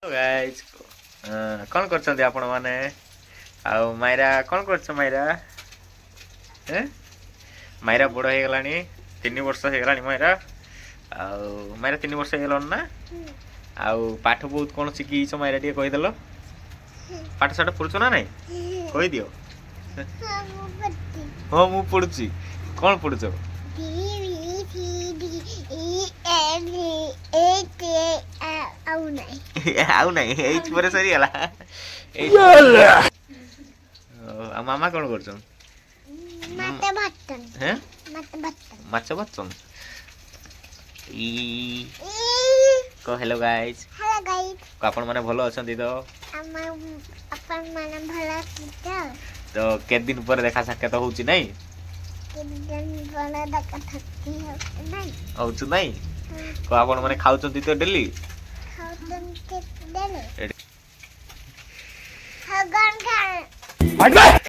guys कौन करछन्ती आपण माने आउ मायरा कौन करछ मायरा हैं मायरा बड़ हो गलानी 3 वर्ष हो गलानी मायरा आउ मायरा 3 वर्ष हो गलन ना आउ पाठ बहुत कौन शिखी मायरा टे कहि देलो पाठ साठ पढुछ ना नहीं कहि दियो हां मु पढुची कौन पढुछ आउ नहीं एच पर सरी गला मामा कौन करछन मते बर्तन हैं मते बर्तन माछ बच्चन ई को हेलो गाइस को आपण माने भलो अछंती तो अपन माने भला किता तो के दिन पर देखा साक्षात होउची नहीं किदन बना दका थक्की हो नहीं होउची नहीं को आपण माने खाउचंती तो डेली खाउतन के देले हगन खा